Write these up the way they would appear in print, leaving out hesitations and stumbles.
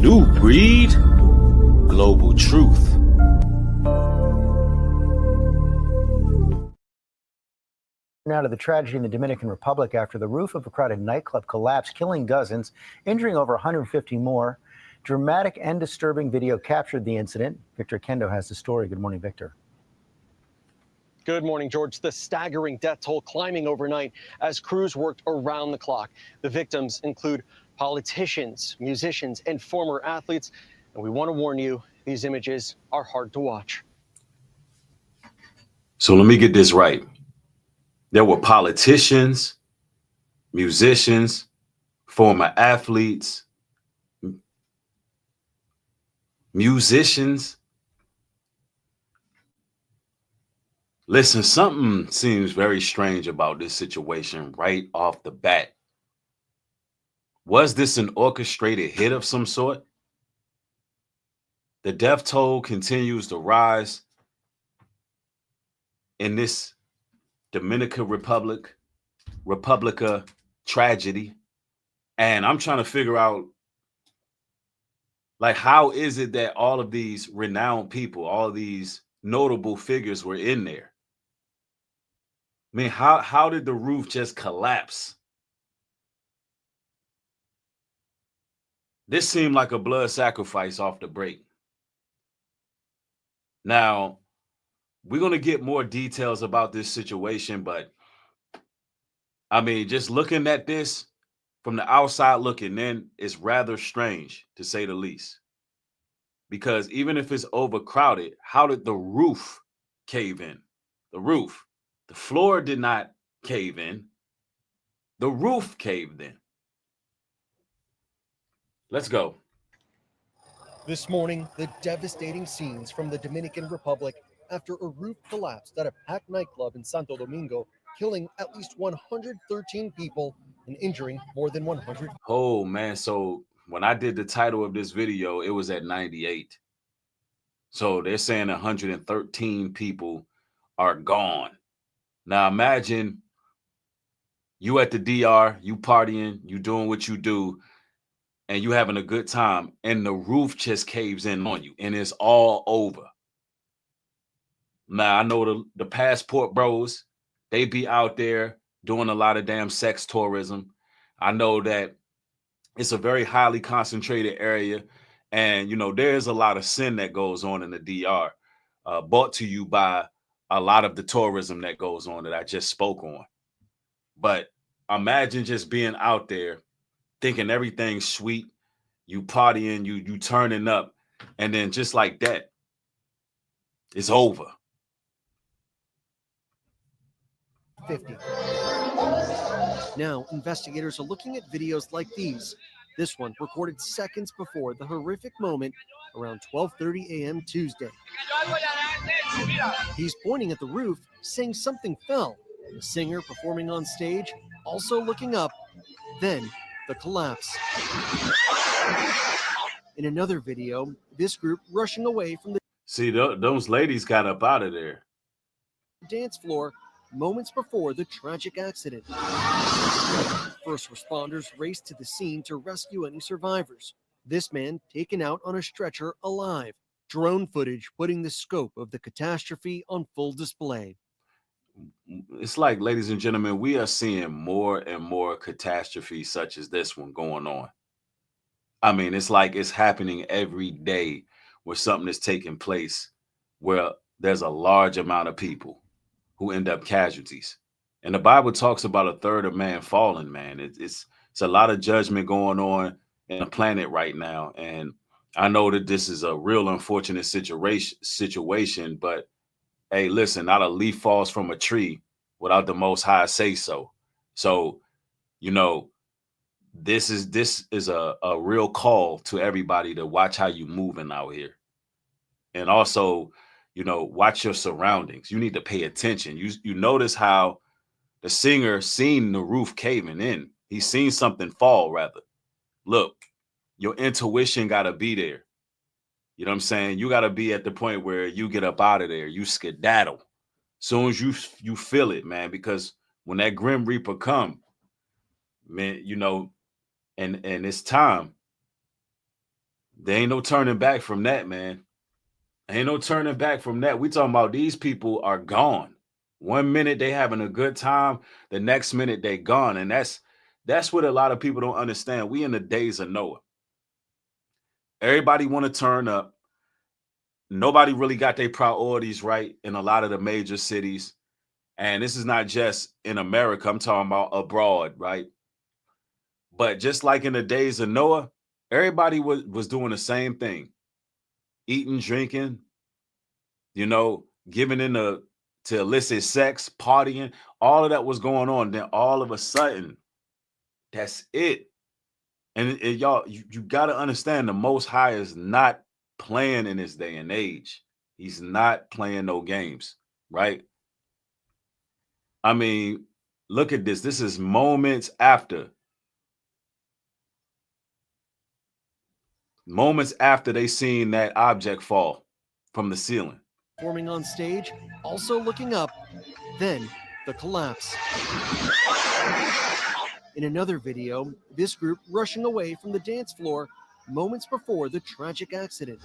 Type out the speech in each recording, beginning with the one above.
new breed, global truth. Now to the tragedy in the Dominican Republic after the roof of a crowded nightclub collapsed, killing dozens, injuring over 150 more. Dramatic and disturbing video captured the incident. Victor Kendo has the story. Good morning, Victor. Good morning, George. The staggering death toll climbing overnight as crews worked around the clock. The victims include politicians, musicians, and former athletes. And we want to warn you, these images are hard to watch. So let me get this right. There were politicians, musicians, former athletes, musicians. Listen, something seems very strange about this situation right off the bat. Was this an orchestrated hit of some sort? The death toll continues to rise in this Dominican Republica tragedy. And I'm trying to figure out, like, how is it that all of these renowned people, all of these notable figures were in there? I mean, how did the roof just collapse? This seemed like a blood sacrifice off the break. Now, we're going to get more details about this situation, but I mean, just looking at this from the outside looking in, it's rather strange, to say the least. Because even if it's overcrowded, how did the roof cave in? The roof. The floor did not cave in. The roof caved in. Let's go. This morning, the devastating scenes from the Dominican Republic after a roof collapsed at a packed nightclub in Santo Domingo, killing at least 113 people and injuring more than 100. Oh, man. So when I did the title of this video, it was at 98. So they're saying 113 people are gone. Now imagine you at the DR, you partying, you doing what you do, and you having a good time, and the roof just caves in on you, and it's all over. Now, I know the passport bros, they be out there doing a lot of damn sex tourism. I know that it's a very highly concentrated area, and, you know, there's a lot of sin that goes on in the DR, brought to you by a lot of the tourism that goes on that I just spoke on. But imagine just being out there thinking everything's sweet, you partying, you turning up, and then just like that, it's over. 50. Now, investigators are looking at videos like these. This one recorded seconds before the horrific moment around 12:30 a.m. Tuesday. He's pointing at the roof, saying something fell. The singer performing on stage, also looking up. Then the collapse. In another video, this group rushing away from the those ladies got up out of there. Dance floor moments before the tragic accident. First responders raced to the scene to rescue any survivors. This man taken out on a stretcher alive. Drone footage putting the scope of the catastrophe on full display. It's like, ladies and gentlemen, we are seeing more and more catastrophes such as this one going on. I mean, it's like it's happening every day where something is taking place where there's a large amount of people who end up casualties. And the Bible talks about a third of man falling, man. It's a lot of judgment going on in the planet right now. And I know that this is a real unfortunate situation, but hey, listen, not a leaf falls from a tree without the Most High say so. So, you know, this is a real call to everybody to watch how you moving out here. And also, you know, watch your surroundings. You need to pay attention. You notice how the singer seen the roof caving in. He's seen something fall, rather. Look, your intuition got to be there. You know what I'm saying? You got to be at the point where you get up out of there. You skedaddle. Soon as you feel it, man, because when that Grim Reaper come, man, you know, and it's time, There ain't no turning back from that, man. Ain't no turning back from that. We talking about these people are gone. 1 minute they having a good time, the next minute they gone, and that's what a lot of people don't understand. We in the days of Noah. Everybody want to turn up. Nobody really got their priorities right in a lot of the major cities. And this is not just in America, I'm talking about abroad, right? But just like in the days of Noah, everybody was doing the same thing. Eating, drinking, giving in to illicit sex, partying, all of that was going on. Then all of a sudden, that's it. And y'all, you got to understand the Most High is not playing in this day and age. He's not playing no games, right? I mean, look at this. This is moments after they seen that object fall from the ceiling. Forming on stage, also looking up, then the collapse. In another video, this group rushing away from the dance floor moments before the tragic accident.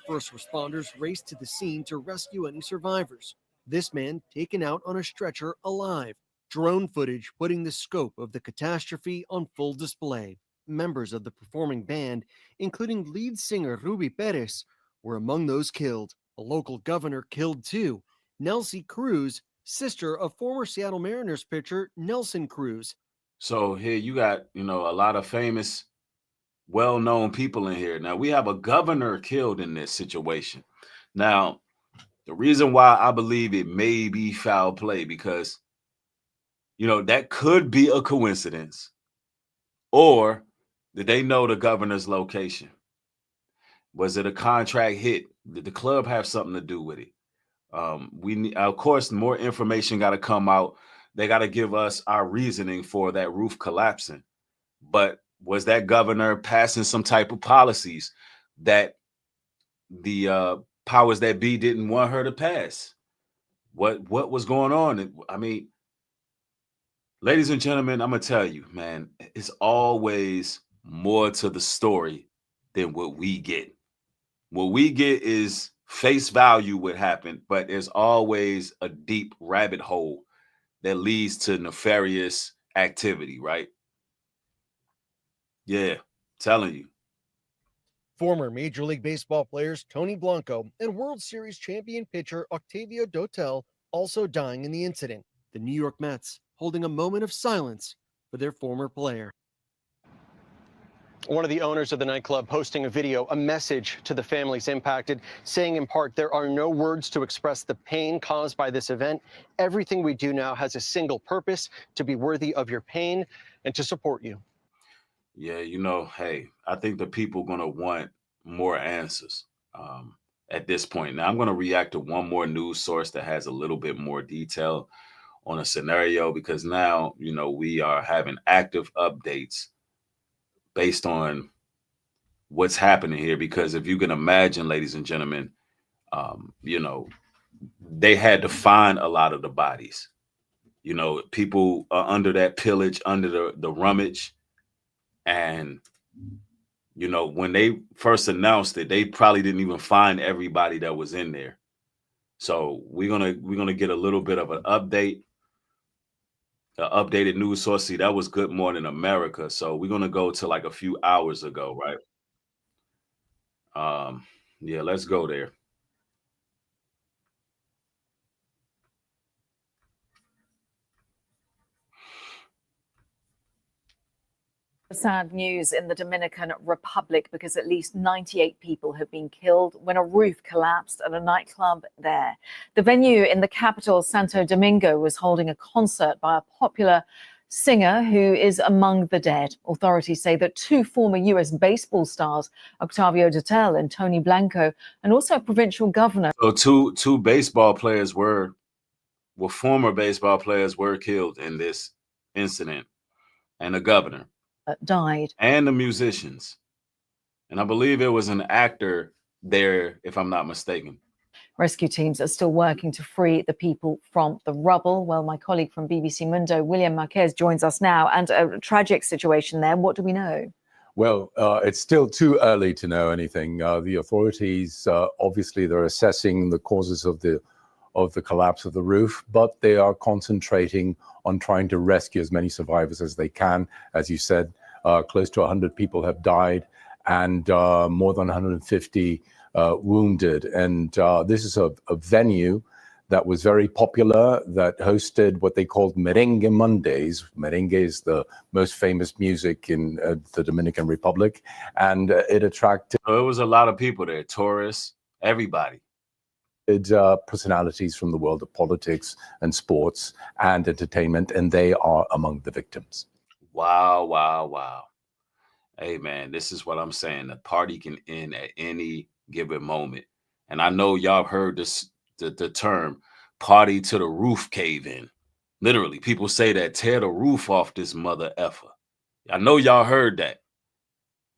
First responders raced to the scene to rescue any survivors. This man taken out on a stretcher alive. Drone footage putting the scope of the catastrophe on full display. Members of the performing band, including lead singer Ruby Perez, were among those killed. A local governor killed too, Nelsie Cruz, sister of former Seattle Mariners pitcher Nelson Cruz. So here you got, a lot of famous, well-known people in here. Now we have a governor killed in this situation. Now, the reason why I believe it may be foul play, because, that could be a coincidence. Or did they know the governor's location? Was it a contract hit? Did the club have something to do with it? Of course, more information got to come out. They got to give us our reasoning for that roof collapsing. But was that governor passing some type of policies that the powers that be didn't want her to pass? What was going on? I mean, ladies and gentlemen, I'm gonna tell you, man, it's always more to the story than what we get. What we get is face value what happened, but there's always a deep rabbit hole that leads to nefarious activity, right? Yeah, telling you. Former Major League Baseball players Tony Blanco and World Series champion pitcher Octavio Dotel also dying in the incident. The New York Mets holding a moment of silence for their former player. One of the owners of the nightclub posting a video, a message to the families impacted, saying in part, there are no words to express the pain caused by this event. Everything we do now has a single purpose: to be worthy of your pain and to support you. Yeah, hey, I think the people going to want more answers at this point. Now, I'm going to react to one more news source that has a little bit more detail on a scenario, because now, we are having active updates based on what's happening here. Because if you can imagine, ladies and gentlemen, they had to find a lot of the bodies. People are under that pillage, under the rummage. And, when they first announced it, they probably didn't even find everybody that was in there. So we're gonna get a little bit of an update. Updated news source. See, that was Good Morning America. So we're gonna go to like a few hours ago, right? Yeah, let's go there. Sad news in the Dominican Republic, because at least 98 people have been killed when a roof collapsed at a nightclub there. The venue in the capital, Santo Domingo, was holding a concert by a popular singer who is among the dead. Authorities say that two former U.S. baseball stars, Octavio Dotel and Tony Blanco, and also a provincial governor. So two baseball players former baseball players were killed in this incident, and the governor died, and the musicians, and I believe it was an actor there, if I'm not mistaken. Rescue teams are still working to free the people from the rubble. Well, my colleague from BBC Mundo, William Marquez, joins us now, and a tragic situation there. What do we know? Well, it's still too early to know anything. The authorities, obviously, they're assessing the causes of the collapse of the roof, but they are concentrating on trying to rescue as many survivors as they can. As you said, close to 100 people have died and more than 150 wounded. And this is a venue that was very popular, that hosted what they called Merengue Mondays. Merengue is the most famous music in the Dominican Republic, and it attracted So it was a lot of people there, tourists, everybody. Personalities from the world of politics and sports and entertainment, and they are among the victims. Wow, wow, wow. Hey, man, this is what I'm saying. The party can end at any given moment. And I know y'all heard this, the term party to the roof cave in. Literally, people say that, tear the roof off this mother effer. I know y'all heard that.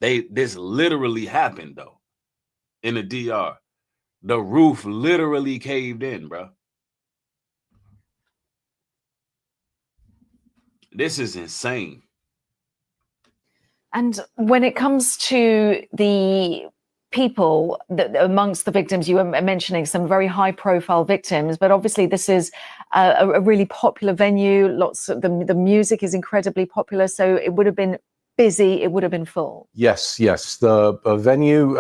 This literally happened though in the DR. The roof literally caved in, bro. This is insane. And when it comes to the people that amongst the victims, you were mentioning some very high profile victims, but obviously this is a really popular venue. Lots of the music is incredibly popular, so it would have been busy, it would have been full. Yes. The venue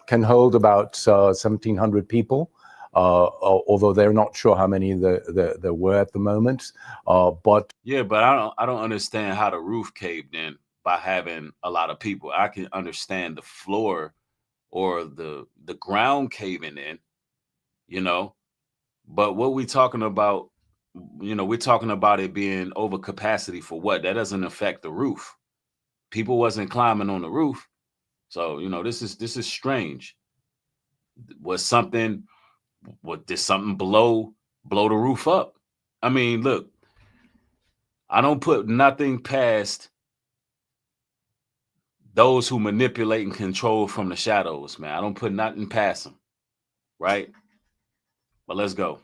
can hold about 1,700 people, although they're not sure how many there were at the moment. But yeah, but I don't understand how the roof caved in by having a lot of people. I can understand the floor or the ground caving in, you know. But what we talking about, we're talking about it being over capacity for what? That doesn't affect the roof. People wasn't climbing on the roof. So, this is strange. Did something blow the roof up? I mean, look, I don't put nothing past those who manipulate and control from the shadows, man. I don't put nothing past them, right? But let's go.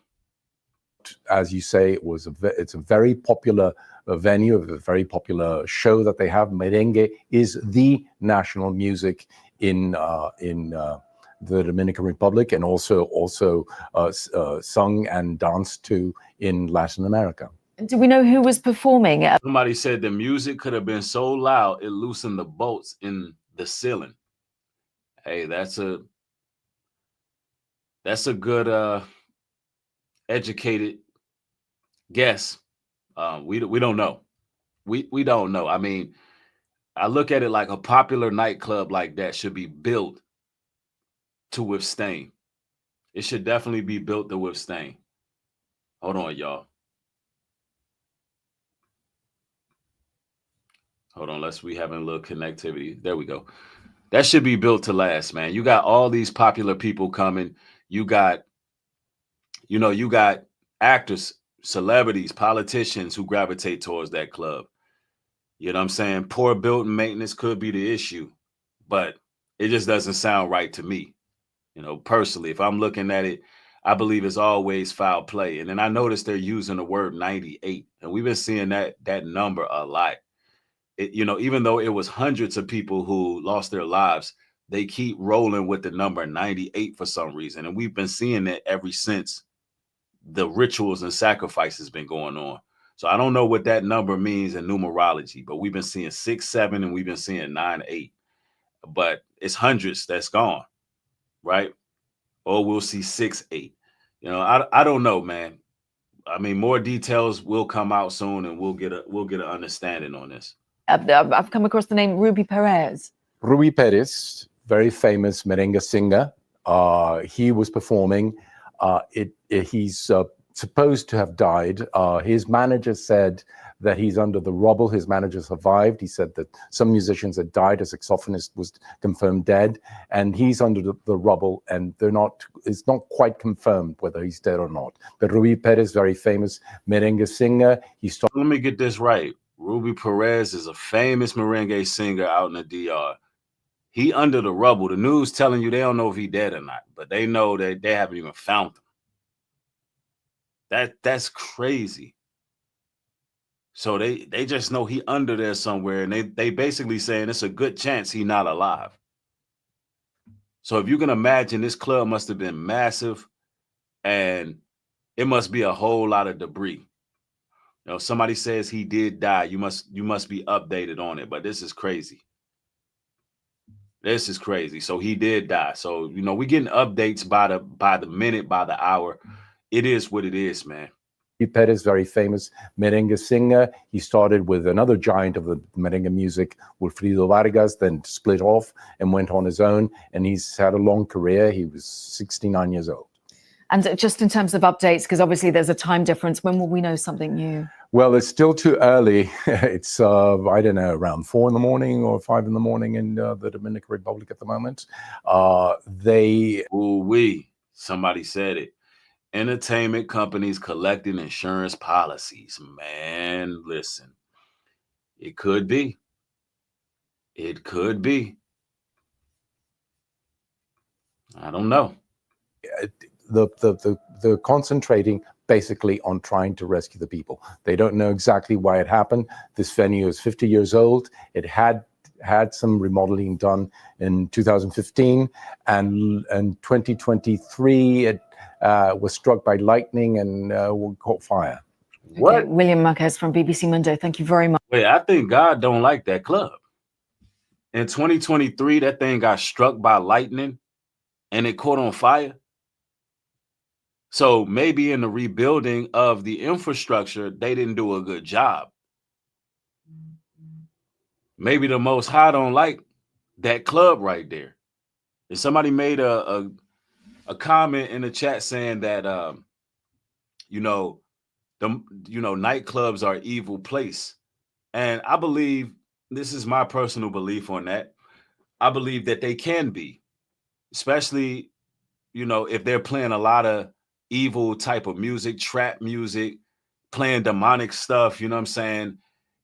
As you say, it's a very popular venue, a very popular show that they have. Merengue is the national music in the Dominican Republic, and also sung and danced to in Latin America. Do we know who was performing? Somebody said the music could have been so loud it loosened the bolts in the ceiling. Hey, that's a good educated guess. We don't know. We don't know. I mean, I look at it like a popular nightclub like that should be built to withstand. It should definitely be built to withstand. Hold on, y'all. Hold on, we having a little connectivity. There we go. That should be built to last, man. You got all these popular people coming. You got actors, celebrities, politicians who gravitate towards that club. You know what I'm saying? Poor building maintenance could be the issue, but it just doesn't sound right to me. Personally, if I'm looking at it, I believe it's always foul play. And then I noticed they're using the word 98, and we've been seeing that number a lot. Even though it was hundreds of people who lost their lives, they keep rolling with the number 98 for some reason. And we've been seeing that ever since the rituals and sacrifices been going on. So I don't know what that number means in numerology, but we've been seeing 6, 7, and we've been seeing 9, 8. But it's hundreds that's gone, right? Or we'll see 6, 8. I don't know, man. I mean, more details will come out soon, and we'll get an understanding on this. I've come across the name Ruby Perez. Ruby Perez, very famous merengue singer. He was performing. He's supposed to have died. His manager said that he's under the rubble. His manager survived. He said that some musicians had died. A saxophonist was confirmed dead, and he's under the rubble. And it's not quite confirmed whether he's dead or not. But Ruby Perez, very famous merengue singer. Let me get this right. Ruby Perez is a famous merengue singer out in the DR. He under the rubble. The news telling you they don't know if he dead or not, but they know that they haven't even found him. That's crazy. So they just know he under there somewhere, and they basically saying it's a good chance he not alive. So if you can imagine, this club must have been massive, and it must be a whole lot of debris. You know, somebody says he did die. You must be updated on it, but this is crazy. This is crazy. So he did die. So, you know, we getting updates by the minute, by the hour. It is what it is, man. Perez, very famous merengue singer. He started with another giant of the merengue music, Wilfrido Vargas, then split off and went on his own. And he's had a long career. He was 69 years old. And just in terms of updates, because obviously there's a time difference, when will we know something new? Well, it's still too early. It's, I don't know, around 4 in the morning or 5 in the morning in the Dominican Republic at the moment. Somebody said it. Entertainment companies collecting insurance policies. Man, listen. It could be. It could be. I don't know. They're concentrating basically on trying to rescue the people. They don't know exactly why it happened. This venue is 50 years old. It had some remodeling done in 2015, and in 2023 it was struck by lightning and caught fire. What? Okay, William Marquez from BBC Mundo, thank you very much. Wait, I think God don't like that club. In 2023, that thing got struck by lightning and it caught on fire. So maybe in the rebuilding of the infrastructure, they didn't do a good job. Maybe the Most High don't like that club right there. And somebody made a comment in the chat saying that nightclubs are evil place. And I believe, this is my personal belief on that. I believe that they can be, especially, if they're playing a lot of evil type of music, trap music, playing demonic stuff, you know what I'm saying?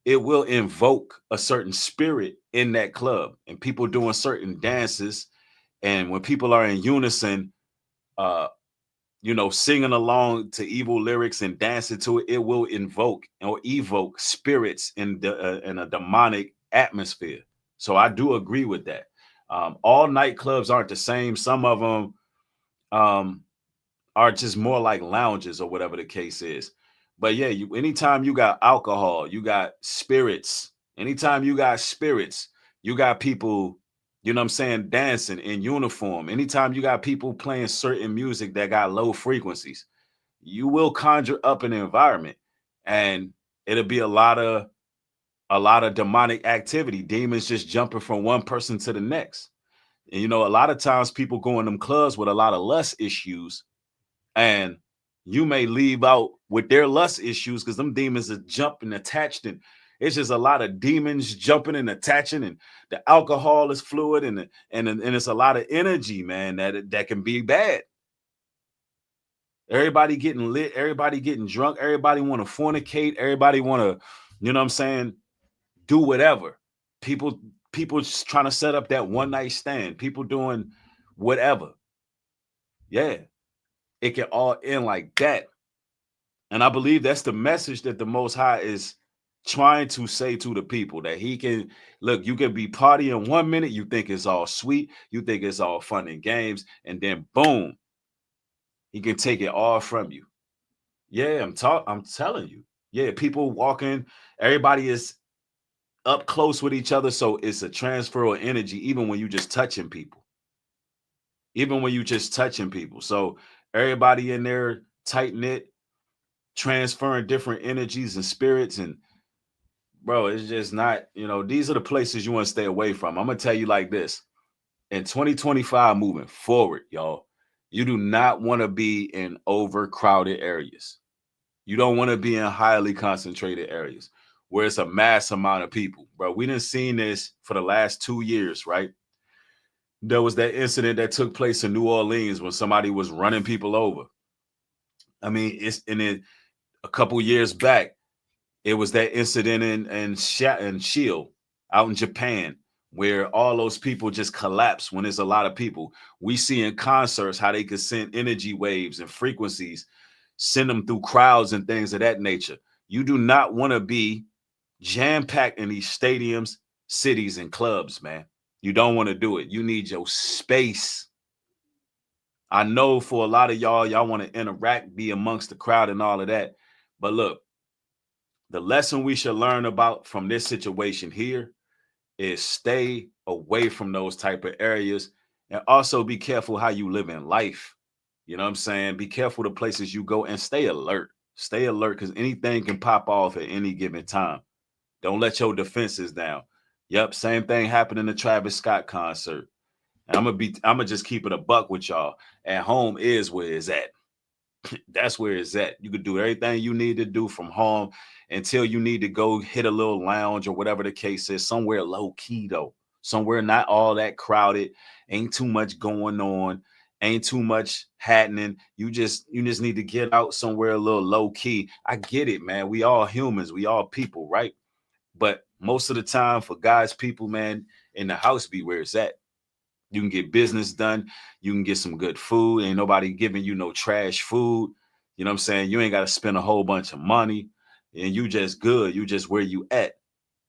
It will invoke a certain spirit in that club, and people doing certain dances. And when people are in unison, singing along to evil lyrics and dancing to it, it will invoke or evoke spirits in a demonic atmosphere. So I do agree with that. All nightclubs aren't the same. Some of them are just more like lounges or whatever the case is. But yeah, anytime you got alcohol, you got spirits. Anytime you got spirits, you got people, you know what I'm saying, dancing in uniform. Anytime you got people playing certain music that got low frequencies, you will conjure up an environment, and it'll be a lot of demonic activity, demons just jumping from one person to the next. And a lot of times people go in them clubs with a lot of lust issues, and you may leave out with their lust issues because them demons are jumping, attached, and it's just a lot of demons jumping and attaching, and the alcohol is fluid, and it's a lot of energy, man, that can be bad. Everybody getting lit, everybody getting drunk, everybody want to fornicate, everybody want to, you know what I'm saying, do whatever. People just trying to set up that one night stand, people doing whatever. Yeah, it can all end like that. And I believe that's the message that the Most High is trying to say to the people, that he can, look, you can be partying 1 minute, you think it's all sweet, you think it's all fun and games, and then boom, he can take it all from you. Yeah, I'm telling you. Yeah, people walking, everybody is up close with each other, so it's a transfer of energy, even when you just touching people. So everybody in there tight knit, transferring different energies and spirits. And bro, it's just not, these are the places you want to stay away from. I'm gonna tell you like this: in 2025 moving forward, y'all, you do not want to be in overcrowded areas. You don't want to be in highly concentrated areas where it's a mass amount of people. Bro, we done seen this for the last 2 years, right? There was that incident that took place in New Orleans when somebody was running people over. I mean, a couple years back, it was that incident in Shield out in Japan, where all those people just collapse when there's a lot of people. We see in concerts how they could send energy waves and frequencies, send them through crowds and things of that nature. You do not want to be jam-packed in these stadiums, cities, and clubs, man. You don't want to do it. You need your space. I know for a lot of y'all want to interact, be amongst the crowd and all of that. But look, the lesson we should learn about from this situation here is stay away from those type of areas, and also be careful how you live in life. You know what I'm saying? Be careful the places you go and stay alert. Stay alert because anything can pop off at any given time. Don't let your defenses down. Yep, same thing happened in the Travis Scott concert. And I'm gonna just keep it a buck with y'all. At home is where it's at. That's where it's at. You could do everything you need to do from home until you need to go hit a little lounge or whatever the case is, somewhere low key though, somewhere not all that crowded, ain't too much going on, ain't too much happening. You just need to get out somewhere a little low key. I get it, man. We all humans, we all people, right? But most of the time for God's people, man, in the house be where it's at. You can get business done. You can get some good food. Ain't nobody giving you no trash food. You know what I'm saying? You ain't got to spend a whole bunch of money. And you just good. You just where you at.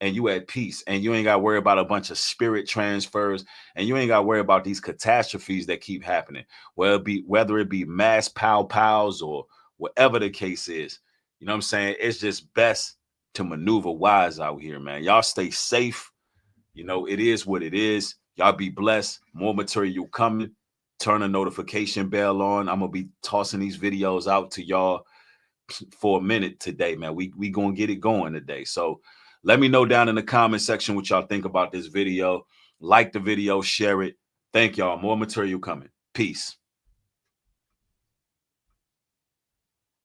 And you at peace. And you ain't got to worry about a bunch of spirit transfers. And you ain't got to worry about these catastrophes that keep happening. Whether it be mass pows or whatever the case is. You know what I'm saying? It's just best to maneuver wise out here, man. Y'all stay safe. You know, it is what it is. Y'all be blessed. More material coming. Turn the notification bell on. I'm going to be tossing these videos out to y'all for a minute today, man. We going to get it going today. So let me know down in the comment section what y'all think about this video. Like the video, share it. Thank y'all. More material coming. Peace.